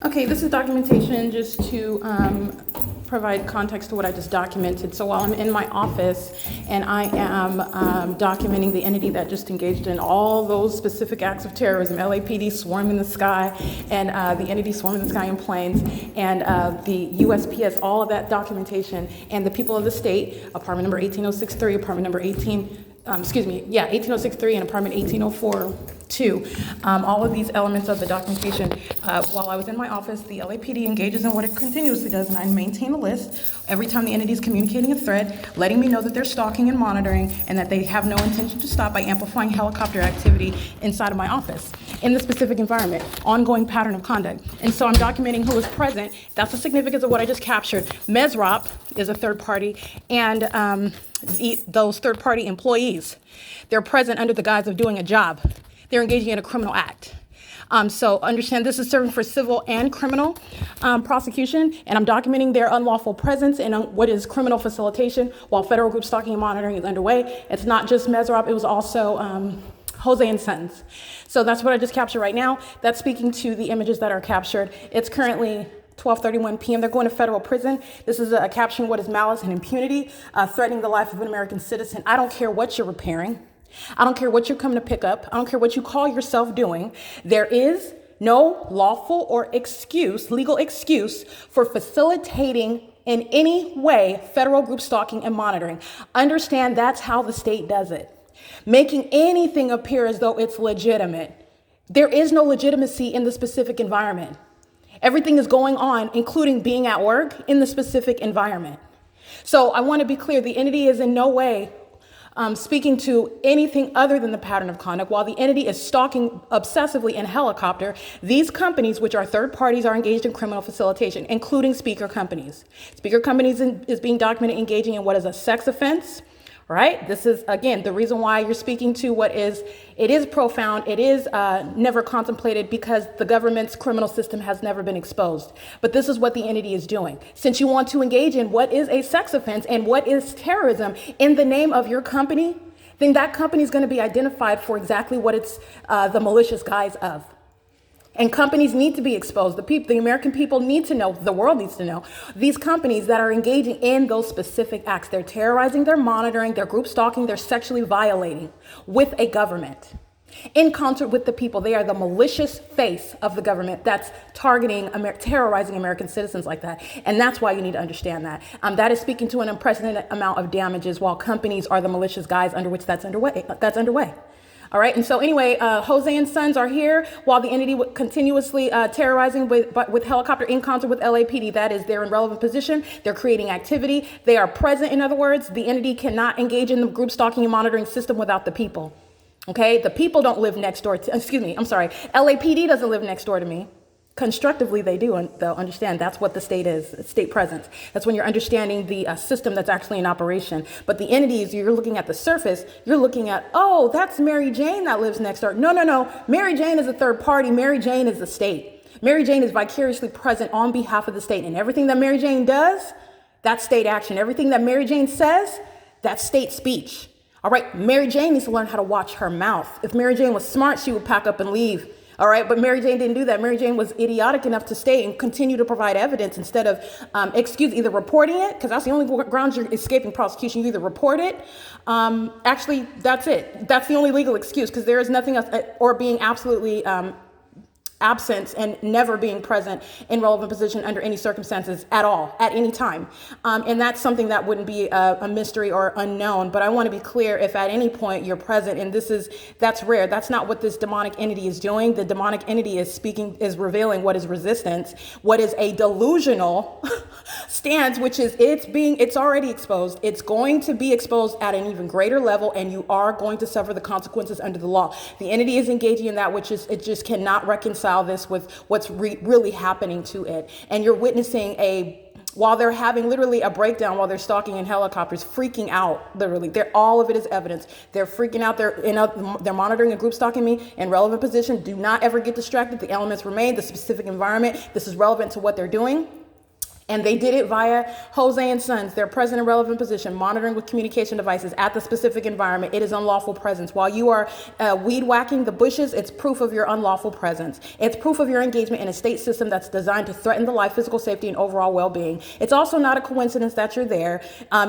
Okay, this is documentation just to provide context to what I just documented. So while I'm in my office and I am documenting the entity that just engaged in all those specific acts of terrorism, LAPD swarm in the sky, and the entity swarm in the sky in planes, and the USPS, all of that documentation, and the people of the state, apartment number 18063, apartment number 18063 and apartment 18042. All of these elements of the documentation, while I was in my office, the LAPD engages in what it continuously does, and I maintain a list every time the entity is communicating a threat, letting me know that they're stalking and monitoring, and that they have no intention to stop by amplifying helicopter activity inside of my office in the specific environment, ongoing pattern of conduct. And so I'm documenting who is present. That's the significance of what I just captured. MESROP is a third party, and those third party employees, they're present under the guise of doing a job. They're engaging in a criminal act. So understand this is serving for civil and criminal prosecution, and I'm documenting their unlawful presence in what is criminal facilitation while federal group stalking and monitoring is underway. It's not just MESROP, it was also Jose and Sons. So that's what I just captured right now. That's speaking to the images that are captured. It's currently 12:31 p.m. They're going to federal prison. This is a caption what is malice and impunity, threatening the life of an American citizen. I don't care what you're repairing. I don't care what you're coming to pick up. I don't care what you call yourself doing. There is no lawful or legal excuse for facilitating in any way federal group stalking and monitoring. Understand that's how the state does it. Making anything appear as though it's legitimate. There is no legitimacy in the specific environment. Everything is going on, including being at work in the specific environment. So I want to be clear, the entity is in no way speaking to anything other than the pattern of conduct. While the entity is stalking obsessively in helicopter, these companies, which are third parties, are engaged in criminal facilitation, including speaker companies. Speaker companies is being documented engaging in what is a sex offense. Right? This is, again, the reason why you're speaking to it is profound. It is never contemplated because the government's criminal system has never been exposed. But this is what the entity is doing. Since you want to engage in what is a sex offense and what is terrorism in the name of your company, then that company is going to be identified for exactly what it's the malicious guise of. And companies need to be exposed. The American people need to know, the world needs to know, these companies that are engaging in those specific acts. They're terrorizing, they're monitoring, they're group stalking, they're sexually violating with a government. In concert with the people, they are the malicious face of the government that's targeting, terrorizing American citizens like that. And that's why you need to understand that. That is speaking to an unprecedented amount of damages while companies are the malicious guise under which that's underway. All right, and so anyway, Jose and Sons are here while the entity continuously terrorizing with helicopter in concert with LAPD. That is, they're in relevant position. They're creating activity. They are present. In other words, the entity cannot engage in the group stalking and monitoring system without the people. Okay, the people don't live next door to, LAPD doesn't live next door to me. Constructively, they do, and they'll understand that's what the state is, state presence. That's when you're understanding the system that's actually in operation. But the entities, you're looking at the surface, you're looking at, oh, that's Mary Jane that lives next door. No. Mary Jane is a third party. Mary Jane is the state. Mary Jane is vicariously present on behalf of the state. And everything that Mary Jane does, that's state action. Everything that Mary Jane says, that's state speech. All right, Mary Jane needs to learn how to watch her mouth. If Mary Jane was smart, she would pack up and leave. All right, but Mary Jane didn't do that. Mary Jane was idiotic enough to stay and continue to provide evidence instead of, either reporting it, because that's the only grounds you're escaping prosecution. You either report it. Actually, that's it. That's the only legal excuse, because there is nothing else, or being absolutely absent and never being present in relevant position under any circumstances at all, at any time. And that's something that wouldn't be a mystery or unknown. But I want to be clear, if at any point you're present, and that's rare, that's not what this demonic entity is doing. The demonic entity is revealing what is resistance, what is a delusional stance, which is it's already exposed. It's going to be exposed at an even greater level, and you are going to suffer the consequences under the law. The entity is engaging in that which it just cannot reconcile this with what's really happening to it. And you're witnessing while they're having literally a breakdown while they're stalking in helicopters, freaking out, literally. All of it is evidence. They're freaking out. They're monitoring and group stalking me in relevant position. Do not ever get distracted. The elements remain, the specific environment. This is relevant to what they're doing. And they did it via Jose and Sons, their present and relevant position, monitoring with communication devices at the specific environment. It is unlawful presence. While you are weed whacking the bushes, it's proof of your unlawful presence. It's proof of your engagement in a state system that's designed to threaten the life, physical safety, and overall well-being. It's also not a coincidence that you're there.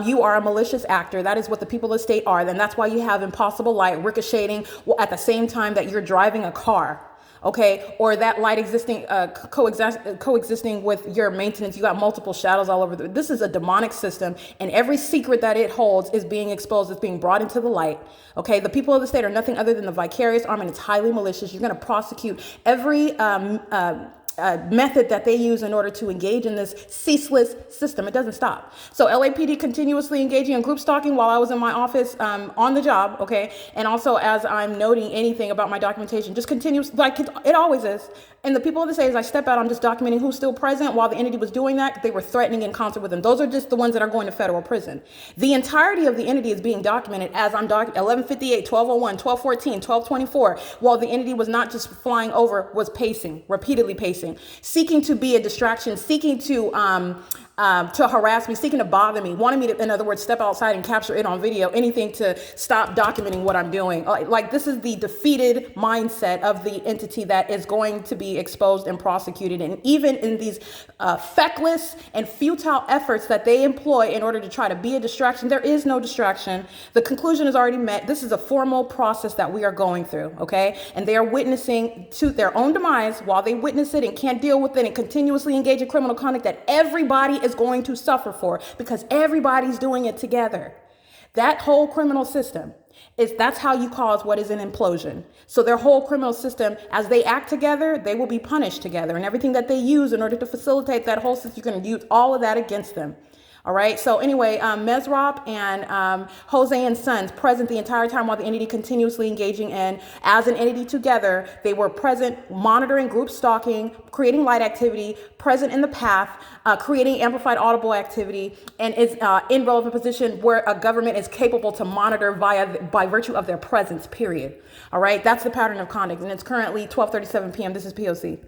You are a malicious actor. That is what the people of the state are. And that's why you have impossible light ricocheting at the same time that you're driving a car. Okay, or that light existing, coexisting with your maintenance. You got multiple shadows all over. This is a demonic system, and every secret that it holds is being exposed, is being brought into the light. Okay, the people of the state are nothing other than the vicarious arm, and it's highly malicious. You're going to prosecute every method that they use in order to engage in this ceaseless system. It doesn't stop. So LAPD continuously engaging in group stalking while I was in my office on the job, okay? And also as I'm noting anything about my documentation, just continues like it always is. And the people of the state, as I step out, I'm just documenting who's still present. While the entity was doing that, they were threatening in concert with them. Those are just the ones that are going to federal prison. The entirety of the entity is being documented as I'm 1158, 1201, 1214, 1224, while the entity was not just flying over, was pacing, repeatedly pacing, seeking to be a distraction, seeking to harass me, seeking to bother me, wanting me to, in other words, step outside and capture it on video, anything to stop documenting what I'm doing. Like this is the defeated mindset of the entity that is going to be exposed and prosecuted. And even in these feckless and futile efforts that they employ in order to try to be a distraction, there is no distraction. The conclusion is already met. This is a formal process that we are going through, okay? And they are witnessing to their own demise while they witness it and can't deal with it and continuously engage in criminal conduct that everybody is going to suffer for because everybody's doing it together. That whole criminal system that's how you cause what is an implosion. So their whole criminal system, as they act together, they will be punished together, and everything that they use in order to facilitate that whole system, you're going to use all of that against them. All right. So anyway, Mesrop and Jose and Sons present the entire time while the entity continuously engaging in as an entity together. They were present, monitoring, group stalking, creating light activity, present in the path, creating amplified audible activity, and is in relevant position where a government is capable to monitor by virtue of their presence, period. All right. That's the pattern of conduct. And it's currently 12:37 p.m. This is P.O.C.